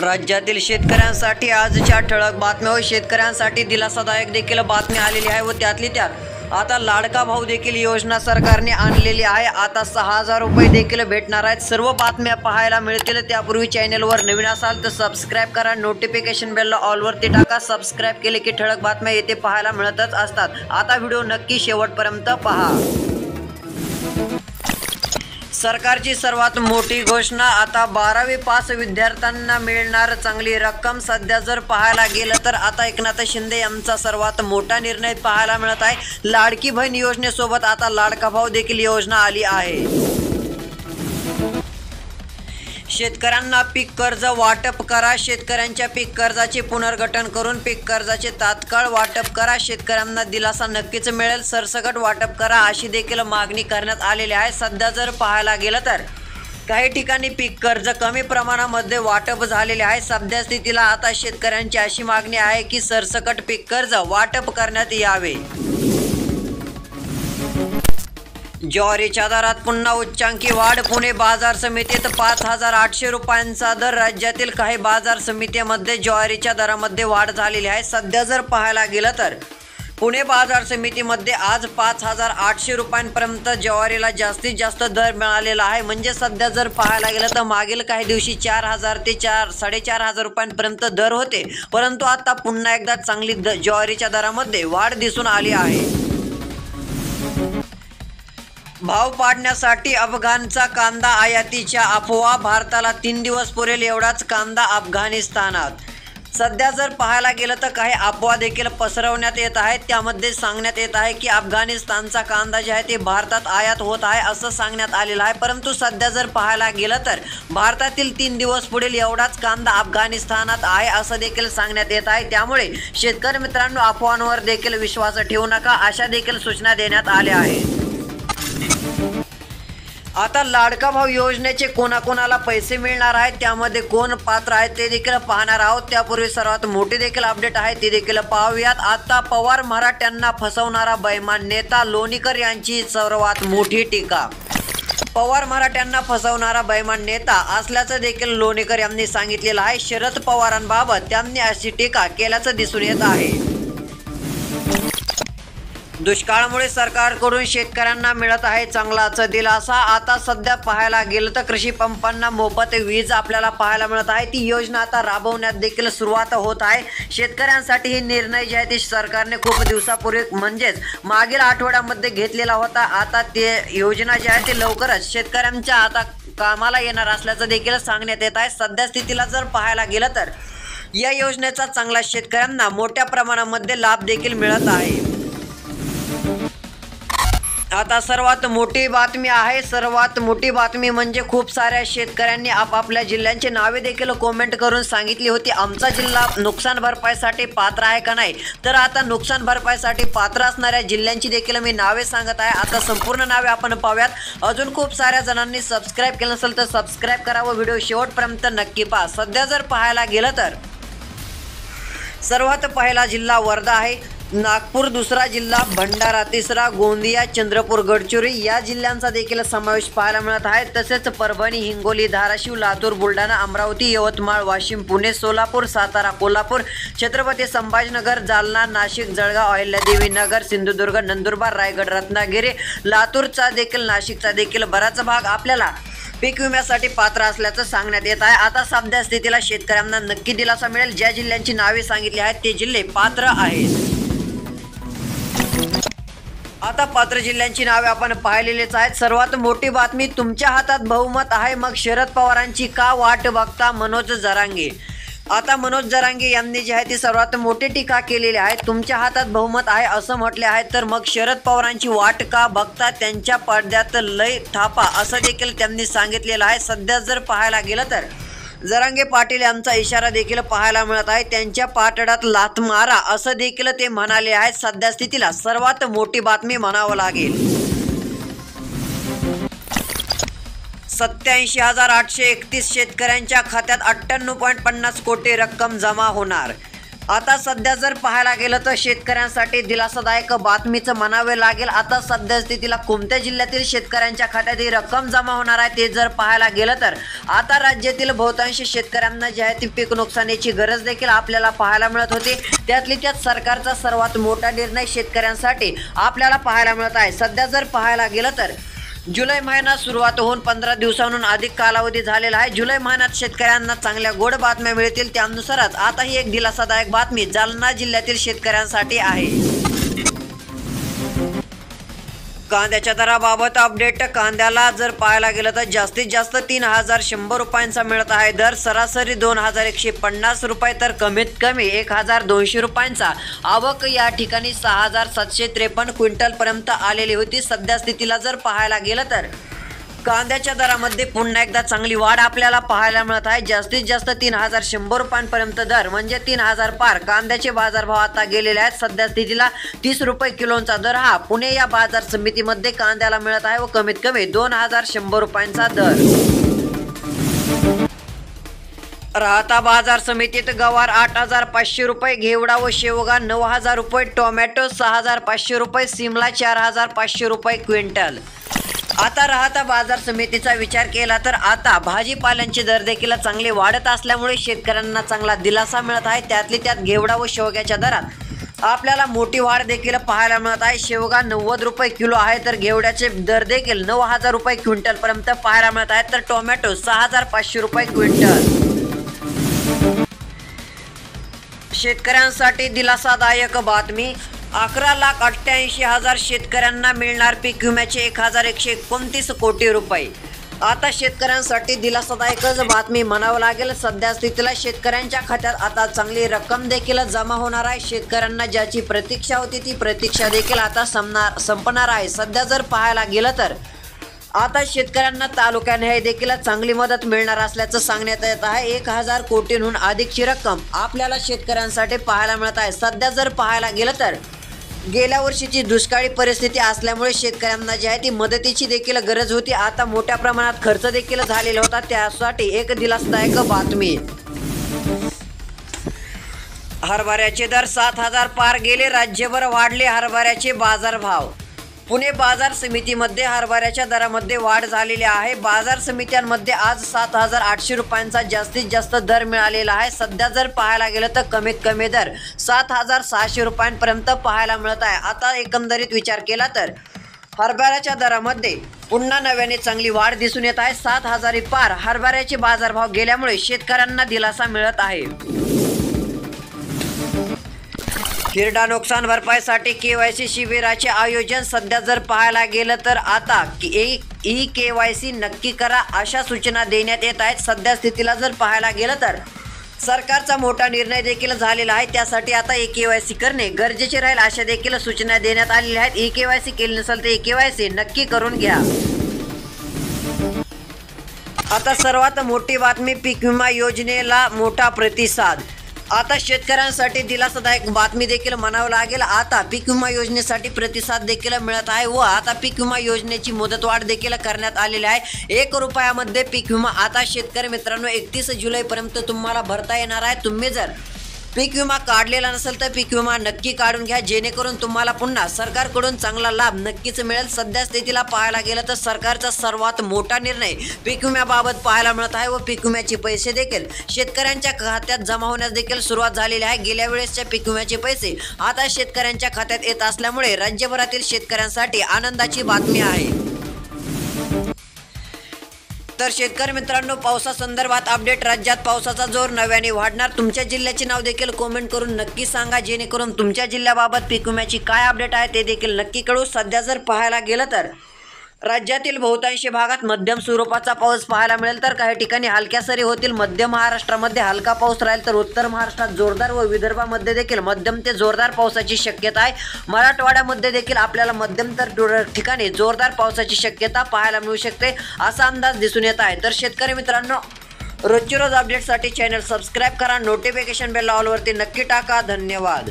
राज्यातील शेतकऱ्यांसाठी आजच्या ठळक बातम्या व शेतकऱ्यांसाठी दिलासादायक देखील बातमी आलेली आहे व त्यातली त्यात आता लाडका भाऊ देखील योजना सरकारने आणलेली आहे। आता 6000 रुपये देखील भेटणार आहेत। सर्व बातम्या पाहायला मिळतील त्यापूर्वी चॅनलवर नवीन असाल तर सबस्क्राइब करा, नोटिफिकेशन बेल ऑलवरती टाका। सबस्क्राइब केले की ठळक बातम्या येथे पाहायला मिळतच असतात। आता व्हिडिओ नक्की शेवटपर्यंत पहा। सरकारची सर्वात मोठी घोषणा, आता 12वी पास विद्यार्थ्यांना मिळणार चांगली रक्कम। सध्या जर पाहायला गेलं तर आता एकनाथ शिंदे यांचा सर्वात मोठा निर्णय पाहायला मिळत आहे। लाडकी बहीण योजनेसोबत आता लाडका भाऊ देखील योजना आली आहे। शेतकऱ्यांना पीक कर्ज वाटप करा, शेतकऱ्यांच्या पीक कर्जाचे पुनर्गठन करून पीक कर्जाचे तात्काळ वाटप करा। शेतकऱ्यांना दिलासा नक्कीच मिळेल, सरसकट वाटप करा अशी देखील मागणी करण्यात आलेली आहे। सध्या जर पाहायला गेलं तर काही ठिकाणी पीक कर्ज कमी प्रमाणामध्ये वाटप झालेले आहे। सध्या स्थितीला आता शेतकऱ्यांची अशी मागणी आहे की सरसकट पीक कर्ज वाटप करण्यात यावे। ज्वारीच्या दरात पुन्हा उच्चांकी वाढ, पुणे बाजार समितीत 5800 रुपयांचा दर। राज्यातील काही बाजार समित्यांमध्ये ज्वारीच्या दरामध्ये वाढ झालेली आहे। सध्या जर पाहायला गेलं तर पुणे बाजार समितीमध्ये आज 5800 रुपयांपर्यंत ज्वारीला जास्तीत जास्त दर मिळालेला आहे। म्हणजे सध्या जर पाहायला गेलं तर मागील काही दिवशी 4000 ते 4500 रुपयांपर्यंत दर होते, परंतु आता पुन्हा एकदा चांगली ज्वारीच्या दरामध्ये वाढ दिसून आली आहे। भाव पाडण्यासाठी अफगाणचा कांदा आयातीच्या अफवा, भारताला 3 दिवस पुरेल एवढाच कांदा अफगाणिस्तानात। सध्या जर पाहायला गेलं तर काही अफवा देखील पसरवण्यात येत आहेत। त्यामध्ये सांगण्यात येत आहे की अफगाणिस्तानचा कांदा जे आहे ते भारतात आयात होत आहे असं सांगण्यात आलेलं आहे, परंतु सध्या जर पाहायला गेलं तर भारतातील 3 दिवस पुढील एवढाच कांदा अफगाणिस्तानात आहे असं देखील सांगण्यात येत आहे। त्यामुळे शेतकरी मित्रांनो, अफवांवर देखील विश्वास ठेवू नका अशा देखील सूचना देण्यात आल्या आहेत। आता लाडका भाऊ योजनेचे कोणाकोणाला पैसे मिळणार आहेत, त्यामध्ये कोण पात्र आहेत ते देखील पाहणार आहोत। त्यापूर्वी सर्वात मोठी देखील अपडेट आहे ती देखील पाहूयात। आता पवार मराठ्यांना फसवणारा बैमान नेता, लोणीकर यांची सर्वात मोठी टीका। पवार मराठ्यांना फसवणारा बैमान नेता असल्याचं देखील लोणीकर यांनी सांगितलेलं आहे। शरद पवारांबाबत त्यांनी अशी टीका केल्याचं दिसून येत आहे। दुष्काळामुळे सरकारकडून शेतकऱ्यांना मिळत आहे चांगलाच दिलासा। आता सध्या पाहायला गेलं तर कृषी पंपांना मोफत वीज आपल्याला पाहायला मिळत आहे। ती योजना आता राबवण्यात देखील सुरुवात होत आहे। शेतकऱ्यांसाठी ही निर्णय जे आहे ते सरकारने खूप दिवसापूर्वी म्हणजेच मागील आठवड्यामध्ये घेतलेला होता। आता ते योजना जी आहे ती लवकरच शेतकऱ्यांच्या आता कामाला येणार असल्याचं देखील सांगण्यात येत आहे। सध्या स्थितीला जर पाहायला गेलं तर या योजनेचा चांगला शेतकऱ्यांना मोठ्या प्रमाणामध्ये लाभ देखील मिळत आहे। आता सर्वात मोठी बातमी आहे, सर्वात मोठी बातमी म्हणजे खूप साऱ्या शेतकऱ्यांनी आपापल्या जिल्ह्यांची नावे देखील कमेंट करून सांगितली होती आमचा जिल्हा नुकसान भरपाईसाठी पात्र आहे का नाही। तर आता नुकसान भरपाईसाठी पात्र असणाऱ्या जिल्ह्यांची देखील मी नावे सांगत आहे। आता संपूर्ण नावे आपण पाहूयात। अजून खूप साऱ्या जणांनी सबस्क्राइब केलं नसेल तर सबस्क्राइब करा व व्हिडिओ शेवटपर्यंत नक्की पहा। सध्या जर पाहायला गेलं तर सर्वात पहिला जिल्हा वर्धा आहे, नागपूर दुसरा जिल्हा, भंडारा तिसरा, गोंदिया, चंद्रपूर, गडचिरोली या जिल्ह्यांचा देखील समावेश पाहायला मिळत आहे। तसेच परभणी, हिंगोली, धाराशिव, लातूर, बुलढाणा, अमरावती, यवतमाळ, वाशिम, पुणे, सोलापूर, सातारा, कोल्हापूर, छत्रपती संभाजीनगर, जालना, नाशिक, जळगाव, अहिल्यादेवी नगर, सिंधुदुर्ग, नंदुरबार, रायगड, रत्नागिरी, लातूरचा देखील, नाशिकचा देखील बराच भाग आपल्याला पीक विम्यासाठी पात्र असल्याचं सांगण्यात येत आहे। आता सध्या स्थितीला शेतकऱ्यांना नक्की दिलासा मिळेल। ज्या जिल्ह्यांची नावे सांगितली आहेत ते जिल्हे पात्र आहेत। आता पात्र जिल्ह्यांची नावे आपण पाहिलेलीच आहेत। सर्वात मोठी बातमी, तुमच्या हातात बहुमत आहे मग शरद पवारांची का वाट बघता, मनोज जरांगे। आता मनोज जरांगे यांनी जी आहे ती सर्वात मोठी टीका केलेली आहे। तुमच्या हातात बहुमत आहे असं म्हटले आहे तर मग शरद पवारांची वाट का बघता, त्यांच्या पडद्यात लय थापा असं देखील त्यांनी सांगितलेलं आहे। सध्या जर पाहायला गेलं तर जरांगे पाटील यांचा इशारा देखील पाहायला मिळत आहे। त्यांच्या पातळात लाथ मारा असं देखील ते म्हणाले आहेत। सध्या स्थितीला सर्वात मोठी बातमी म्हणावं लागेल। 87,831 शेतकऱ्यांच्या खात्यात 98.50 कोटी रक्कम जमा होणार। आता सध्या जर पाहायला गेलं तर शेतकऱ्यांसाठी दिलासादायक बातमीचं म्हणावे लागेल। आता सध्या स्थितीला कोणत्या जिल्ह्यातील शेतकऱ्यांच्या खात्यात ही रक्कम जमा होणार आहे ते जर पाहायला गेलं तर आता राज्यातील बहुतांश शेतकऱ्यांना जे आहे ती पीक नुकसानीची गरज देखील आपल्याला पाहायला मिळत होती। त्यातली त्यात सरकारचा सर्वात मोठा निर्णय शेतकऱ्यांसाठी आपल्याला पाहायला मिळत आहे। सध्या जर पाहायला गेलं तर जुलै महिना सुरुवात होऊन 15 दिवसांहून अधिक कालावधी झालेला आहे। जुलै महिन्यात शेतकऱ्यांना चांगल्या गोड बातम्या मिळतील त्यानुसारच आता ही एक दिलासादायक बातमी जालना जिल्ह्यातील शेतकऱ्यांसाठी आहे। कांद्याच्या दराबाबत अपडेट। कांद्याला जर पाहायला गेलं तर जास्तीत जास्त 3100 रुपयांचा मिळत आहे दर, सरासरी 2150 रुपये तर कमीत कमी 1200 रुपयांचा। आवक या ठिकाणी 6753 क्विंटल पर्यंत आलेली होती। सध्या स्थितीला जर पाहायला गेलं तर कांद्याच्या दरामध्ये पुन्हा एकदा चांगली वाढ आपल्याला पाहायला मिळत आहे। जास्तीत जास्त 3100 रुपयांपर्यंत दर म्हणजे 3000 पार कांद्याचे बाजारभाव आता गेलेले आहेत। सध्या स्थितीला 30 रुपये किलोचा दर हा पुणे या बाजार समितीमध्ये कांद्याला मिळत आहे व कमीत कमी 2100 रुपयांचा दर। राहता बाजार समितीत गवार 8500 रुपये, घेवडा व शेवगा 9000 रुपये, टोमॅटो 6500 रुपये, सिमला 4500 रुपये क्विंटल। आता राहता बाजार समितीचा विचार केला तर आता भाजीपाल्यांचे दर देखील चांगले वाढत असल्यामुळे शेतकऱ्यांना चांगला दिलासा मिळत आहे। त्यातली त्यात घेवडा व शेवग्याच्या दरात आपल्याला मोठी वाढ देखील पाहायला मिळत आहे। शेवगा 90 रुपये किलो आहे तर घेवड्याचे दर देखील 9000 रुपये क्विंटल पर्यंत पाहायला मिळत आहेत, तर टोमॅटो 6500 रुपये क्विंटल। शेतकऱ्यांसाठी दिलासादायक बातमी। 11,88,000 शेतकऱ्यांना मिळणार पीक विम्याचे 1129 कोटी रुपये। आता शेतकऱ्यांसाठी दिलासादायकच बातमी म्हणावं लागेल। सध्या स्थितीला शेतकऱ्यांच्या खात्यात आता चांगली रक्कम देखील जमा होणार आहे। शेतकऱ्यांना ज्याची प्रतीक्षा होती ती प्रतीक्षा देखील आता संपणार आहे। सध्या जर पाहायला गेलं तर आता शेतकऱ्यांना तालुक्याने देखील चांगली मदत मिळणार असल्याचं सांगण्यात येत आहे। 1000 कोटींहून अधिकची रक्कम आपल्याला शेतकऱ्यांसाठी पाहायला मिळत आहे। सध्या जर पाहायला गेलं तर गेल्या वर्षीची दुष्काळी परिस्थिती असल्यामुळे शेतकऱ्यांना जी आहे ती मदतीची देखील गरज होती। आता मोठ्या प्रमाणात खर्च देखील झालेला होता, त्यासाठी एक दिलासादायक बातमी। हरभऱ्याचे दर 7000 पार गेले, राज्यभर वाढले हरभऱ्याचे बाजारभाव। पुणे बाजार समितीमध्ये हरभऱ्याच्या दरामध्ये वाढ झालेली आहे। बाजार समित्यांमध्ये आज 7800 रुपयांचा जास्तीत जास्त दर मिळालेला आहे। सध्या जर पाहायला गेलं तर कमीत कमी दर 7600 रुपयांपर्यंत पाहायला मिळत आहे। आता एकंदरीत विचार केला तर हरभऱ्याच्या दरामध्ये पुन्हा नव्याने चांगली वाढ दिसून येत आहे। 7000 पार हरभऱ्याचे बाजारभाव गेल्यामुळे शेतकऱ्यांना दिलासा मिळत आहे। हिरडा नुकसान भरपाईसाठी KYC शिबिराचे आयोजन। सध्या जर पाहायला गेलं तर आता KYC नक्की करा अशा सूचना देण्यात येत आहेत। सध्या स्थितीला जर पाहायला गेलं तर सरकारचा मोठा निर्णय देखील झालेला आहे, त्यासाठी आता KYC करणे गरजेचे राहील अशा देखील सूचना देण्यात आलेल्या आहेत। KYC केली नसेल तर KYC नक्की करून घ्या। आता सर्वात मोठी बातमी, पीक विमा योजनेला मोठा प्रतिसाद। आता शेतकऱ्यांसाठी दिलासादायक बातमी देखील म्हणावं लागेल। आता पीक विमा योजनेसाठी प्रतिसाद देखील मिळत आहे व आता पीक विमा योजनेची मुदतवाढ देखील करण्यात आलेली आहे। 1 रुपयामध्ये पीक विमा आता शेतकरी मित्रांनो 31 जुलैपर्यंत तुम्हाला भरता येणार आहे। तुम्ही जर पीक विमा काढलेला नसेल तर पीक विमा नक्की काढून घ्या, जेणेकरून तुम्हाला पुन्हा सरकारकडून चांगला लाभ नक्कीच मिळेल। सध्या स्थितीला पाहायला गेलं तर सरकारचा सर्वात मोठा निर्णय पीक विम्याबाबत पाहायला मिळत आहे व पीक विम्याचे पैसे देखील शेतकऱ्यांच्या खात्यात जमा होण्यास देखील सुरुवात झालेली आहे। गेल्या वेळेसच्या पीक विम्याचे पैसे आता शेतकऱ्यांच्या खात्यात येत असल्यामुळे राज्यभरातील शेतकऱ्यांसाठी आनंदाची बातमी आहे। तर शेतकरी मित्रांनो, पावसासंदर्भात अपडेट। राज्यात पावसाचा जोर नव्याने वाढणार। तुमच्या जिल्ह्याचे नाव देखील कमेंट करून नक्की सांगा, जेणेकरून तुमच्या जिल्ह्याबाबत पीक विम्याची काय अपडेट आहे ते देखील नक्की कळू। सध्या जर पाहायला गेलं तर राज्यातील बहुतांश भागात मध्यम स्वरूपाचा पाऊस पाहायला मिळेल, तर काही ठिकाणी हलक्या सरी होतील। मध्य महाराष्ट्रामध्ये हलका पाऊस राहील, तर उत्तर महाराष्ट्रात जोरदार व विदर्भामध्ये देखील मध्यम ते जोरदार पावसाची शक्यता आहे। मराठवाड्यामध्ये देखील आपल्याला मध्यम तर ठिकाणी जोरदार पावसाची शक्यता पाहायला मिळू शकते असा अंदाज दिसून येत आहे। तर शेतकरी मित्रांनो, रोजची रोज अपडेटसाठी चॅनल सबस्क्राईब करा, नोटिफिकेशन बेल ऑलवरती नक्की टाका। धन्यवाद।